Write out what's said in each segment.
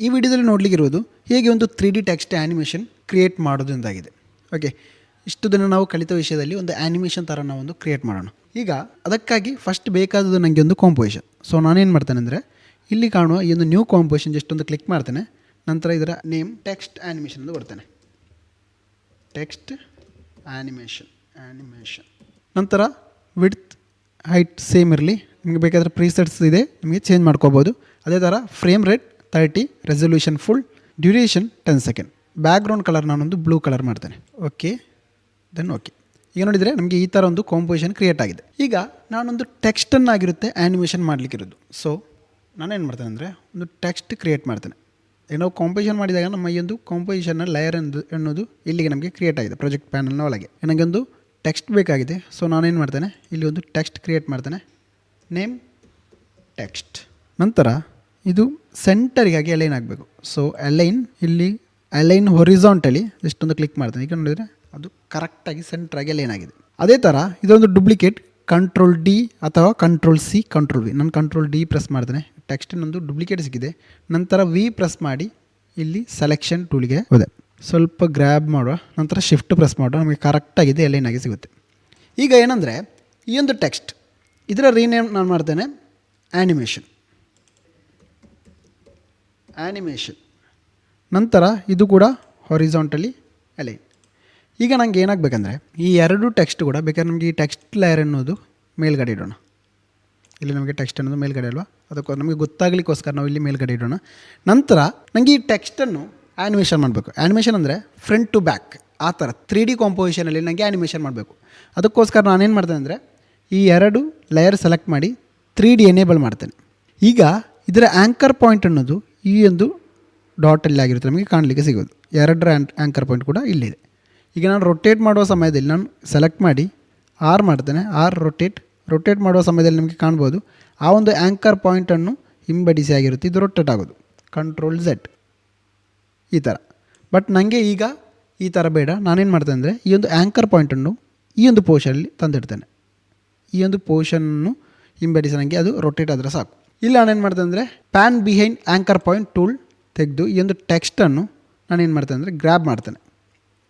ಈ ವಿಡಿಯೋದಲ್ಲಿ ನೋಡಲಿಕ್ಕಿರುವುದು ಹೇಗೆ ಒಂದು 3D ಟೆಕ್ಸ್ಟ್ ಆ್ಯನಿಮೇಷನ್ ಕ್ರಿಯೇಟ್ ಮಾಡೋದು ಎಂದಾಗಿದೆ. ಓಕೆ, ಇಷ್ಟು ದಿನ ನಾವು ಕಲಿತ ವಿಷಯದಲ್ಲಿ ಒಂದು ಆ್ಯನಿಮೇಷನ್ ಥರ ನಾವೊಂದು ಕ್ರಿಯೇಟ್ ಮಾಡೋಣ. ಈಗ ಅದಕ್ಕಾಗಿ ಫಸ್ಟ್ ಬೇಕಾದದ್ದು ನನಗೆ ಒಂದು ಕಾಂಪೋಸಿಷನ್. ಸೊ ನಾನೇನು ಮಾಡ್ತೇನೆ ಅಂದರೆ ಇಲ್ಲಿ ಕಾಣುವ ಈ ಒಂದು ನ್ಯೂ ಕಾಂಪೋಸಿಷನ್ ಜಸ್ಟ್ ಒಂದು ಕ್ಲಿಕ್ ಮಾಡ್ತೇನೆ. ನಂತರ ಇದರ ನೇಮ್ ಟೆಕ್ಸ್ಟ್ ಆ್ಯನಿಮೇಷನ್ ಅಂತ ಕೊಡ್ತೇನೆ. Text animation. ನಂತರ ವಿಡ್ತ್ ಹೈಟ್ ಸೇಮ್ ಇರಲಿ. ನಿಮಗೆ ಬೇಕಾದರೆ ಪ್ರೀಸೆಟ್ಸ್ ಇದೆ, ನಿಮಗೆ ಚೇಂಜ್ ಮಾಡ್ಕೋಬೋದು. ಅದೇ ಥರ frame rate 30, resolution full, duration 10 second. Background colour ನಾನೊಂದು ಬ್ಲೂ ಕಲರ್ ಮಾಡ್ತೇನೆ. Okay, then okay. ಈಗ ನೋಡಿದರೆ ನಮಗೆ ಈ ಥರ ಒಂದು ಕಾಂಪೋಸಿಷನ್ ಕ್ರಿಯೇಟ್ ಆಗಿದೆ. ಈಗ ನಾನೊಂದು ಟೆಕ್ಸ್ಟನ್ನಾಗಿರುತ್ತೆ ಆ್ಯನಿಮೇಷನ್ ಮಾಡಲಿಕ್ಕಿರೋದು. ಸೊ ನಾನೇನು ಮಾಡ್ತೇನೆ ಅಂದರೆ ಒಂದು ಟೆಕ್ಸ್ಟ್ ಕ್ರಿಯೇಟ್ ಮಾಡ್ತೇನೆ. ಈಗ ನಾವು ಕಾಂಪೋಸಿಷನ್ ಮಾಡಿದಾಗ ನಮ್ಮ ಈ ಒಂದು ಕಾಂಪೋಸಿಷನ್ನ ಲೇಯರ್ ಅನ್ನೋದು ಇಲ್ಲಿಗೆ ನಮಗೆ ಕ್ರಿಯೇಟ್ ಆಗಿದೆ ಪ್ರಾಜೆಕ್ಟ್ ಪ್ಯಾನಲ್ನ ಒಳಗೆ. ನನಗೊಂದು ಟೆಕ್ಸ್ಟ್ ಬೇಕಾಗಿದೆ. ಸೊ ನಾನೇನು ಮಾಡ್ತೇನೆ, ಇಲ್ಲಿ ಒಂದು ಟೆಕ್ಸ್ಟ್ ಕ್ರಿಯೇಟ್ ಮಾಡ್ತೇನೆ. Name text. ನಂತರ ಇದು ಸೆಂಟರಿಗಾಗಿ ಅಲೈನ್ ಆಗಬೇಕು. ಸೊ ಅಲೈನ್, ಇಲ್ಲಿ ಅಲೈನ್ ಹೊರಿಸಾಂಟಲಿ ಇಷ್ಟೊಂದು ಕ್ಲಿಕ್ ಮಾಡ್ತೇನೆ. ಈಗ ನೋಡಿದರೆ ಅದು ಕರೆಕ್ಟಾಗಿ ಸೆಂಟ್ರಾಗಿ ಅಲೈನ್ ಆಗಿದೆ. ಅದೇ ಥರ ಇದೊಂದು ಡುಪ್ಲಿಕೇಟ್ ಕಂಟ್ರೋಲ್ ಡಿ ಅಥವಾ ಕಂಟ್ರೋಲ್ ಸಿ, ಕಂಟ್ರೋಲ್ ವಿ. ನಾನು ಕಂಟ್ರೋಲ್ ಡಿ ಪ್ರೆಸ್ ಮಾಡ್ತೇನೆ. ಟೆಕ್ಸ್ಟಿನೊಂದು ಡುಪ್ಲಿಕೇಟ್ ಸಿಕ್ಕಿದೆ. ನಂತರ ವಿ ಪ್ರೆಸ್ ಮಾಡಿ ಇಲ್ಲಿ ಸೆಲೆಕ್ಷನ್ ಟೂಲಿಗೆ ಹೋದೆ. ಸ್ವಲ್ಪ ಗ್ರ್ಯಾಬ್ ಮಾಡುವ, ನಂತರ ಶಿಫ್ಟ್ ಪ್ರೆಸ್ ಮಾಡುವ, ನಮಗೆ ಕರೆಕ್ಟಾಗಿದೆ ಅಲೈನ್ ಆಗಿ ಸಿಗುತ್ತೆ. ಈಗ ಏನಂದರೆ ಈ ಒಂದು ಟೆಕ್ಸ್ಟ್ ಇದರ ರೀನೇಮ್ ನಾನು ಮಾಡ್ತೇನೆ ಆ್ಯನಿಮೇಷನ್. ನಂತರ ಇದು ಕೂಡ ಹಾರಿಸಾಂಟಲಿ ಅಲೈನ್. ಈಗ ನನಗೆ ಏನಾಗಬೇಕಂದ್ರೆ ಈ ಎರಡು ಟೆಕ್ಸ್ಟ್ ಕೂಡ ಬೇಕಾದ್ರೆ ನಮಗೆ ಈ ಟೆಕ್ಸ್ಟ್ ಲೇಯರ್ ಅನ್ನೋದು ಮೇಲ್ಗಡೆ ಇಡೋಣ. ಇಲ್ಲಿ ನಮಗೆ ಟೆಕ್ಸ್ಟ್ ಅನ್ನೋದು ಮೇಲ್ಗಡೆ ಅಲ್ವಾ, ಅದಕ್ಕೆ ನಮಗೆ ಗೊತ್ತಾಗಲಿಕ್ಕೋಸ್ಕರ ನಾವು ಇಲ್ಲಿ ಮೇಲ್ಗಡೆ ಇಡೋಣ. ನಂತರ ನನಗೆ ಈ ಟೆಕ್ಸ್ಟನ್ನು ಆ್ಯನಿಮೇಷನ್ ಮಾಡಬೇಕು. ಆ್ಯನಿಮೇಷನ್ ಅಂದರೆ ಫ್ರಂಟ್ ಟು ಬ್ಯಾಕ್, ಆ ಥರ 3D ಕಾಂಪೋಸಿಷನಲ್ಲಿ ನನಗೆ ಆ್ಯನಿಮೇಷನ್ ಮಾಡಬೇಕು. ಅದಕ್ಕೋಸ್ಕರ ನಾನೇನು ಮಾಡ್ತೇನೆ ಅಂದರೆ ಈ ಎರಡು ಲೇಯರ್ ಸೆಲೆಕ್ಟ್ ಮಾಡಿ 3D ಎನೇಬಲ್ ಮಾಡ್ತೇನೆ. ಈಗ ಇದರ ಆ್ಯಂಕರ್ ಪಾಯಿಂಟ್ ಅನ್ನೋದು ಈ ಒಂದು ಡಾಟಲ್ಲಿ ಆಗಿರುತ್ತೆ, ನಮಗೆ ಕಾಣಲಿಕ್ಕೆ ಸಿಗೋದು. ಎರಡರ ಆ್ಯಂಕರ್ ಪಾಯಿಂಟ್ ಕೂಡ ಇಲ್ಲಿದೆ. ಈಗ ನಾನು ರೊಟೇಟ್ ಮಾಡುವ ಸಮಯದಲ್ಲಿ ನಾನು ಸೆಲೆಕ್ಟ್ ಮಾಡಿ ಆರ್ ಮಾಡ್ತೇನೆ. ಆರ್ ರೊಟೇಟ್ ಮಾಡುವ ಸಮಯದಲ್ಲಿ ನಿಮಗೆ ಕಾಣ್ಬೋದು ಆ ಒಂದು ಆ್ಯಂಕರ್ ಪಾಯಿಂಟನ್ನು ಹಿಂಬಡಿಸಿ ಆಗಿರುತ್ತೆ, ಇದು ರೊಟೇಟ್ ಆಗೋದು. ಕಂಟ್ರೋಲ್ ಝೆಡ್ ಈ ಥರ. ಬಟ್ ನನಗೆ ಈಗ ಈ ಥರ ಬೇಡ. ನಾನೇನು ಮಾಡ್ತೇನೆ ಅಂದರೆ ಈ ಒಂದು ಆ್ಯಂಕರ್ ಪಾಯಿಂಟನ್ನು ಈ ಒಂದು ಪೋರ್ಷನಲ್ಲಿ ತಂದಿಡ್ತೇನೆ. ಈ ಒಂದು ಪೋರ್ಷನ್ನು ಹಿಂಬಡಿಸಿ ನನಗೆ ಅದು ರೊಟೇಟ್ ಆದರೆ ಸಾಕು. ಇಲ್ಲಿ ನಾನೇನು ಮಾಡ್ತೇನೆ ಅಂದರೆ PAN behind anchor point tool ತೆಗೆದು ಈ ಒಂದು ಟೆಕ್ಸ್ಟನ್ನು ನಾನೇನು ಮಾಡ್ತೇನೆ ಅಂದರೆ ಗ್ರ್ಯಾಬ್ ಮಾಡ್ತೇನೆ.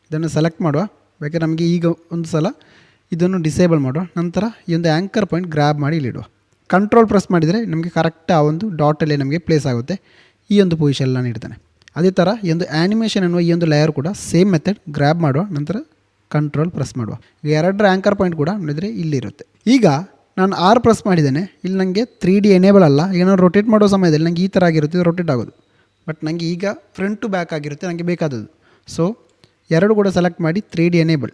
ಇದನ್ನು ಸೆಲೆಕ್ಟ್ ಮಾಡುವ, ಬೇಕಾದ್ರೆ ನಮಗೆ ಈಗ ಒಂದು ಸಲ ಇದನ್ನು ಡಿಸೇಬಲ್ ಮಾಡುವ. ನಂತರ ಈ ಒಂದು ಆ್ಯಂಕರ್ ಪಾಯಿಂಟ್ ಗ್ರ್ಯಾಬ್ ಮಾಡಿ ಇಲ್ಲಿಡುವ. ಕಂಟ್ರೋಲ್ ಪ್ರೆಸ್ ಮಾಡಿದರೆ ನಮಗೆ ಕರೆಕ್ಟ್ ಆ ಒಂದು ಡಾಟಲ್ಲಿ ನಮಗೆ ಪ್ಲೇಸ್ ಆಗುತ್ತೆ. ಈ ಒಂದು ಪೊಸಿಷನ್ ನಾನು ಇಡ್ತೇನೆ. ಅದೇ ಥರ ಈ ಒಂದು ಆ್ಯನಿಮೇಷನ್ ಅನ್ನುವ ಈ ಒಂದು ಲೇಯರ್ ಕೂಡ ಸೇಮ್ ಮೆಥಡ್ ಗ್ರ್ಯಾಬ್ ಮಾಡುವ, ನಂತರ ಕಂಟ್ರೋಲ್ ಪ್ರೆಸ್ ಮಾಡುವ. ಈಗ ಎರಡರ ಆ್ಯಂಕರ್ ಪಾಯಿಂಟ್ ಕೂಡ ನೋಡಿದರೆ ಇಲ್ಲಿರುತ್ತೆ. ಈಗ ನಾನು ಆರ್ ಪ್ರೆಸ್ ಮಾಡಿದ್ದೇನೆ. ಇಲ್ಲಿ ನನಗೆ 3D ಎನೇಬಲ್ ಅಲ್ಲ. ಈಗ ನಾನು ರೊಟೇಟ್ ಮಾಡೋ ಸಮಯದಲ್ಲಿ ನನಗೆ ಈ ಥರ ಆಗಿರುತ್ತೆ, ಇದು ರೊಟೇಟ್ ಆಗೋದು. ಬಟ್ ನನಗೆ ಈಗ ಫ್ರಂಟ್ ಟು ಬ್ಯಾಕ್ ಆಗಿರುತ್ತೆ ನನಗೆ ಬೇಕಾದದ್ದು. ಸೊ ಎರಡು ಕೂಡ ಸೆಲೆಕ್ಟ್ ಮಾಡಿ 3D ಎನೇಬಲ್,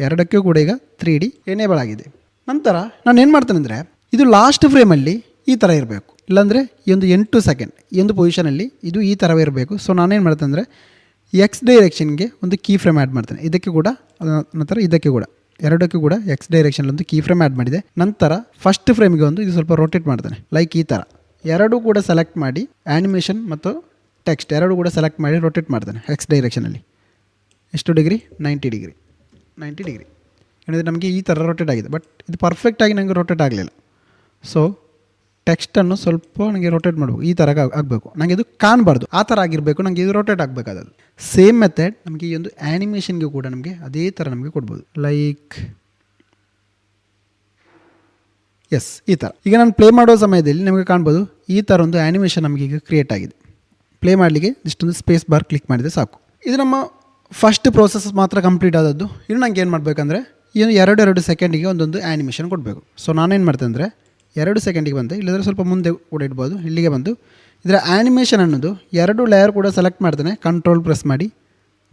ಎರಡಕ್ಕೂ ಕೂಡ ಈಗ 3D ಎನೇಬಲ್ ಆಗಿದೆ. ನಂತರ ನಾನು ಏನು ಮಾಡ್ತೇನೆ ಅಂದರೆ ಇದು ಲಾಸ್ಟ್ ಫ್ರೇಮಲ್ಲಿ ಈ ಥರ ಇರಬೇಕು, ಇಲ್ಲಾಂದರೆ ಈ ಒಂದು 8 ಸೆಕೆಂಡ್ ಈ ಒಂದು ಪೊಸಿಷನಲ್ಲಿ ಇದು ಈ ಥರವೇ ಇರಬೇಕು. ಸೊ ನಾನೇನು ಮಾಡ್ತೇನೆ ಅಂದರೆ ಎಕ್ಸ್ ಡೈರೆಕ್ಷನ್ಗೆ ಒಂದು ಕೀ ಫ್ರೇಮ್ ಆ್ಯಡ್ ಮಾಡ್ತೇನೆ. ಇದಕ್ಕೆ ಕೂಡ, ನಂತರ ಇದಕ್ಕೆ ಕೂಡ, ಎರಡಕ್ಕೂ ಕೂಡ ಎಕ್ಸ್ ಡೈರೆಕ್ಷನ್ ಒಂದು ಕೀ ಫ್ರೇಮ್ ಆ್ಯಡ್ ಮಾಡಿದೆ. ನಂತರ ಫಸ್ಟ್ ಫ್ರೇಮ್ಗೆ ಒಂದು ಇದು ಸ್ವಲ್ಪ ರೊಟೇಟ್ ಮಾಡ್ತೇನೆ, ಲೈಕ್ ಈ ಥರ. ಎರಡೂ ಕೂಡ ಸೆಲೆಕ್ಟ್ ಮಾಡಿ ಆ್ಯನಿಮೇಷನ್ ಮತ್ತು ಟೆಕ್ಸ್ಟ್ ಎರಡೂ ಕೂಡ ಸೆಲೆಕ್ಟ್ ಮಾಡಿ ರೊಟೇಟ್ ಮಾಡ್ತೇನೆ ಎಕ್ಸ್ ಡೈರೆಕ್ಷನಲ್ಲಿ. ಎಷ್ಟು ಡಿಗ್ರಿ? 90 ಡಿಗ್ರಿ. ಏನಿದೆ ನಮಗೆ ಈ ಥರ ರೊಟೇಟ್ ಆಗಿದೆ. ಬಟ್ ಇದು ಪರ್ಫೆಕ್ಟಾಗಿ ನನಗೆ ರೊಟೇಟ್ ಆಗಲಿಲ್ಲ. ಸೊ ಟೆಕ್ಸ್ಟನ್ನು ಸ್ವಲ್ಪ ನನಗೆ ರೊಟೇಟ್ ಮಾಡಬೇಕು, ಈ ಥರ ಆಗಬೇಕು. ನನಗೆ ಇದು ಕಾಣಬಾರ್ದು, ಆ ಥರ ಆಗಿರಬೇಕು. ನನಗೆ ಇದು ರೊಟೇಟ್ ಆಗಬೇಕಾದದ್ದು. ಸೇಮ್ ಮೆಥಡ್ ನಮಗೆ ಈ ಒಂದು ಆ್ಯನಿಮೇಷನ್ಗೆ ಕೂಡ ನಮಗೆ ಅದೇ ಥರ ನಮಗೆ ಕೊಡ್ಬೋದು, ಲೈಕ್ ಎಸ್ ಈ ಥರ. ಈಗ ನಾನು ಪ್ಲೇ ಮಾಡೋ ಸಮಯದಲ್ಲಿ ನಮಗೆ ಕಾಣ್ಬೋದು ಈ ಥರ ಒಂದು ಆ್ಯನಿಮೇಷನ್ ನಮಗೆ ಈಗ ಕ್ರಿಯೇಟ್ ಆಗಿದೆ. ಪ್ಲೇ ಮಾಡಲಿಕ್ಕೆ ಇಷ್ಟೊಂದು ಸ್ಪೇಸ್ ಬಾರ್ ಕ್ಲಿಕ್ ಮಾಡಿದರೆ ಸಾಕು. ಇದು ನಮ್ಮ ಫಸ್ಟ್ ಪ್ರೋಸೆಸ್ ಮಾತ್ರ ಕಂಪ್ಲೀಟ್ ಆದದ್ದು. ಇನ್ನು ನನಗೆ ಏನು ಮಾಡಬೇಕಂದ್ರೆ ಈ 2 ಸೆಕೆಂಡಿಗೆ ಒಂದೊಂದು ಆ್ಯನಿಮೇಷನ್ ಕೊಡಬೇಕು. ಸೊ ನಾನೇನು ಮಾಡ್ತೇನೆ ಅಂದರೆ 2 ಸೆಕೆಂಡಿಗೆ ಬಂದೆ, ಇಲ್ಲದ್ರೆ ಸ್ವಲ್ಪ ಮುಂದೆ ಕೂಡ ಇಡ್ಬೋದು. ಇಲ್ಲಿಗೆ ಬಂದು ಇದರ ಆ್ಯನಿಮೇಷನ್ ಅನ್ನೋದು ಎರಡು ಲೇಯರ್ ಕೂಡ ಸೆಲೆಕ್ಟ್ ಮಾಡ್ತೇನೆ, ಕಂಟ್ರೋಲ್ ಪ್ರೆಸ್ ಮಾಡಿ.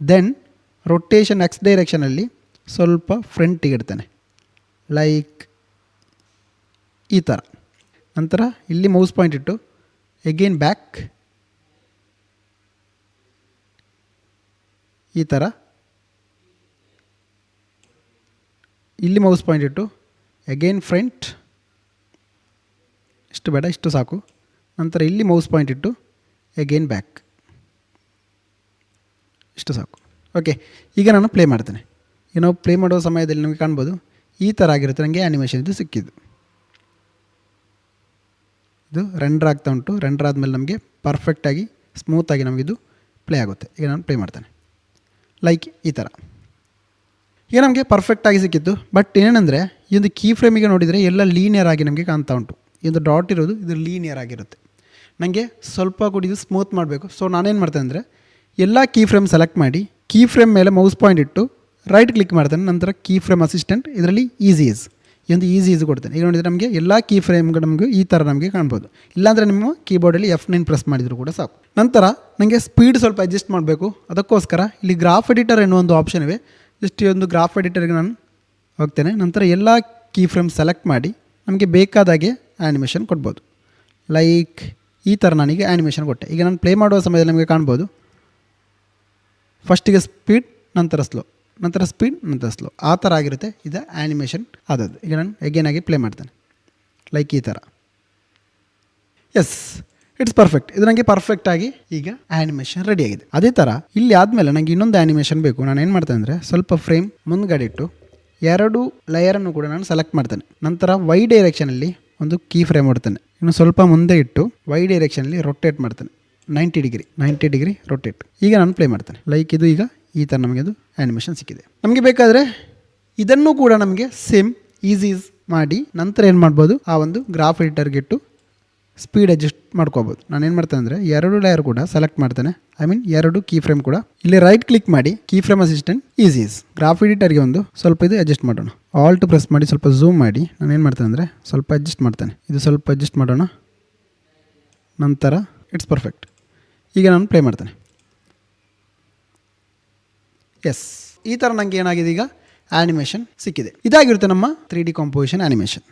ದೆನ್ ರೊಟೇಷನ್ ಎಕ್ಸ್ ಡೈರೆಕ್ಷನಲ್ಲಿ ಸ್ವಲ್ಪ ಫ್ರಂಟಿಗೆ ಇಡ್ತೇನೆ, ಲೈಕ್ ಈ ಥರ. ನಂತರ ಇಲ್ಲಿ ಮೌಸ್ ಪಾಯಿಂಟ್ ಇಟ್ಟು ಎಗೇನ್ ಬ್ಯಾಕ್ ಈ ಥರ. ಇಲ್ಲಿ ಮೌಸ್ ಪಾಯಿಂಟ್ ಇಟ್ಟು ಅಗೇನ್ ಫ್ರಂಟ್, ಇಷ್ಟು ಬೇಡ, ಇಷ್ಟು ಸಾಕು. ನಂತರ ಇಲ್ಲಿ ಮೌಸ್ ಪಾಯಿಂಟ್ ಇಟ್ಟು ಅಗೇನ್ ಬ್ಯಾಕ್, ಇಷ್ಟು ಸಾಕು. ಓಕೆ, ಈಗ ನಾನು ಪ್ಲೇ ಮಾಡ್ತೇನೆ. ಈಗ ನಾವು ಪ್ಲೇ ಮಾಡೋ ಸಮಯದಲ್ಲಿ ನಮಗೆ ಕಾಣ್ಬೋದು ಈ ಥರ ಆಗಿರುತ್ತೆ. ನನಗೆ ಆ್ಯನಿಮೇಷನ್ ಇದು ಸಿಕ್ಕಿದ್ದು. ಇದು ರೆಂಡರ್ ಆಗ್ತಾ ಉಂಟು. ರೆಂಡರ್ ಆದಮೇಲೆ ನಮಗೆ ಪರ್ಫೆಕ್ಟಾಗಿ ಸ್ಮೂತಾಗಿ ನಮಗಿದು ಪ್ಲೇ ಆಗುತ್ತೆ. ಈಗ ನಾನು ಪ್ಲೇ ಮಾಡ್ತೇನೆ ಲೈಕ್ ಈ ಥರ. ಈಗ ನಮಗೆ ಪರ್ಫೆಕ್ಟಾಗಿ ಸಿಕ್ಕಿತ್ತು. ಬಟ್ ಏನಂದರೆ ಈ ಒಂದು ಕೀ ಫ್ರೇಮಿಗೆ ನೋಡಿದರೆ ಎಲ್ಲ ಲೀನಿಯರ್ ಆಗಿ ನಮಗೆ ಕಾಣ್ತಾ ಉಂಟು. ಈ ಒಂದು ಡಾಟ್ ಇರೋದು ಇದು ಲೀನಿಯರ್ ಆಗಿರುತ್ತೆ. ನನಗೆ ಸ್ವಲ್ಪ ಕೂಡ ಇದು ಸ್ಮೂತ್ ಮಾಡಬೇಕು. ಸೊ ನಾನೇನು ಮಾಡ್ತೇನೆ ಅಂದರೆ ಎಲ್ಲ ಕೀ ಫ್ರೇಮ್ ಸೆಲೆಕ್ಟ್ ಮಾಡಿ ಕೀ ಫ್ರೇಮ್ ಮೇಲೆ ಮೌಸ್ ಪಾಯಿಂಟ್ ಇಟ್ಟು ರೈಟ್ ಕ್ಲಿಕ್ ಮಾಡ್ತೇನೆ. ನಂತರ ಕೀ ಫ್ರೇಮ್ ಅಸಿಸ್ಟೆಂಟ್ ಇದರಲ್ಲಿ ಈಸಿ ಈಸ್ ಈ ಒಂದು ಈಸಿ ಈಸ್ ಕೊಡ್ತೇನೆ. ಈಗ ನೋಡಿದರೆ ನಮಗೆ ಎಲ್ಲ ಕೀ ಫ್ರೇಮ್ಗಳು ನಮಗೆ ಈ ಥರ ನಮಗೆ ಕಾಣ್ಬೋದು. ಇಲ್ಲಾಂದರೆ ನಿಮ್ಮ ಕೀಬೋರ್ಡಲ್ಲಿ F9 ಪ್ರೆಸ್ ಮಾಡಿದರೂ ಕೂಡ ಸಾಕು. ನಂತರ ನನಗೆ ಸ್ಪೀಡ್ ಸ್ವಲ್ಪ ಅಡ್ಜಸ್ಟ್ ಮಾಡಬೇಕು. ಅದಕ್ಕೋಸ್ಕರ ಇಲ್ಲಿ ಗ್ರಾಫ್ ಎಡಿಟರ್ ಎನ್ನುವ ಒಂದು ಆಪ್ಷನ್ ಇವೆ. ಜಸ್ಟ್ ಈ ಒಂದು ಗ್ರಾಫ್ ಎಡಿಟರ್ಗೆ ನಾನು ಹೋಗ್ತೇನೆ. ನಂತರ ಎಲ್ಲ ಕೀ ಫ್ರೇಮ್ ಸೆಲೆಕ್ಟ್ ಮಾಡಿ ನಮಗೆ ಬೇಕಾದಾಗೆ ಆ್ಯನಿಮೇಷನ್ ಕೊಡ್ಬೋದು. ಲೈಕ್ ಈ ಥರ ನಾನೀಗ ಆ್ಯನಿಮೇಷನ್ ಕೊಟ್ಟೆ. ಈಗ ನಾನು ಪ್ಲೇ ಮಾಡುವ ಸಮಯದಲ್ಲಿ ನಮಗೆ ಕಾಣ್ಬೋದು ಫಸ್ಟಿಗೆ ಸ್ಪೀಡ್, ನಂತರ ಸ್ಲೋ, ನಂತರ ಸ್ಪೀಡ್, ನಂತರ ಸ್ಲೋ, ಆ ಥರ ಆಗಿರುತ್ತೆ ಇದು ಆ್ಯನಿಮೇಷನ್ ಆದದ್ದು. ಈಗ ನಾನು ಎಗೇನಾಗಿ ಪ್ಲೇ ಮಾಡ್ತೇನೆ ಲೈಕ್ ಈ ಥರ. Yes, it's perfect. ಇದು ನನಗೆ ಪರ್ಫೆಕ್ಟಾಗಿ ಈಗ ಆ್ಯನಿಮೇಷನ್ ರೆಡಿಯಾಗಿದೆ. ಅದೇ ಥರ ಇಲ್ಲಿ ಆದಮೇಲೆ ನನಗೆ ಇನ್ನೊಂದು ಆ್ಯನಿಮೇಷನ್ ಬೇಕು. ನಾನು ಏನು ಮಾಡ್ತೇನೆ ಅಂದರೆ ಸ್ವಲ್ಪ ಫ್ರೇಮ್ ಮುಂದ್ಗಡೆ ಇಟ್ಟು 2 ಲೇಯರನ್ನು ಕೂಡ ನಾನು ಸೆಲೆಕ್ಟ್ ಮಾಡ್ತೇನೆ. ನಂತರ ವೈ ಡೈರೆಕ್ಷನಲ್ಲಿ ಒಂದು ಕೀ ಫ್ರೇಮ್ ಹೊಡ್ತೇನೆ. ಇನ್ನು ಸ್ವಲ್ಪ ಮುಂದೆ ಇಟ್ಟು ವೈ ಡೈರೆಕ್ಷನಲ್ಲಿ ರೊಟೇಟ್ ಮಾಡ್ತೇನೆ 90 ಡಿಗ್ರಿ ರೊಟೇಟ್. ಈಗ ನಾನು ಪ್ಲೇ ಮಾಡ್ತೇನೆ ಲೈಕ್ ಇದು. ಈಗ ಈ ಥರ ನಮಗೆ ಅದು ಆ್ಯನಿಮೇಷನ್ ಸಿಕ್ಕಿದೆ. ನಮಗೆ ಬೇಕಾದರೆ ಇದನ್ನು ಕೂಡ ನಮಗೆ ಸೇಮ್ ಈಸೀಸ್ ಮಾಡಿ ನಂತರ ಏನು ಮಾಡ್ಬೋದು, ಆ ಒಂದು ಗ್ರಾಫ್ ಎಡಿಟರ್ಗಿಟ್ಟು ಸ್ಪೀಡ್ ಅಡ್ಜಸ್ಟ್ ಮಾಡ್ಕೋಬೋದು. ನಾನು ಏನು ಮಾಡ್ತೇನೆ ಅಂದರೆ 2 ಲೇಯರ್ ಕೂಡ ಸೆಲೆಕ್ಟ್ ಮಾಡ್ತೇನೆ. 2 ಕೀ ಫ್ರೇಮ್ ಕೂಡ ಇಲ್ಲಿ ರೈಟ್ ಕ್ಲಿಕ್ ಮಾಡಿ ಕೀ ಫ್ರೇಮ್ ಅಸಿಸ್ಟೆಂಟ್ ಈಸೀಸ್ ಗ್ರಾಫ್ ಎಡಿಟರ್ಗೆ ಒಂದು ಸ್ವಲ್ಪ ಇದು ಅಡ್ಜಸ್ಟ್ ಮಾಡೋಣ. ಆಲ್ಟ್ ಪ್ರೆಸ್ ಮಾಡಿ ಸ್ವಲ್ಪ ಝೂಮ್ ಮಾಡಿ ನಾನು ಏನು ಮಾಡ್ತೇನೆ ಅಂದರೆ ಸ್ವಲ್ಪ ಅಡ್ಜಸ್ಟ್ ಮಾಡ್ತೇನೆ. ಇದು ಸ್ವಲ್ಪ ಅಡ್ಜಸ್ಟ್ ಮಾಡೋಣ. ನಂತರ ಇಟ್ಸ್ ಪರ್ಫೆಕ್ಟ್. ಈಗ ನಾನು ಪ್ಲೇ ಮಾಡ್ತೇನೆ. ಎಸ್, ಈ ಥರ ನನಗೆ ಏನಾಗಿದೆ ಈಗ ಆ್ಯನಿಮೇಷನ್ ಸಿಕ್ಕಿದೆ. ಇದಾಗಿರುತ್ತೆ ನಮ್ಮ 3D ಕಾಂಪೋಸಿಷನ್ ಆ್ಯನಿಮೇಷನ್.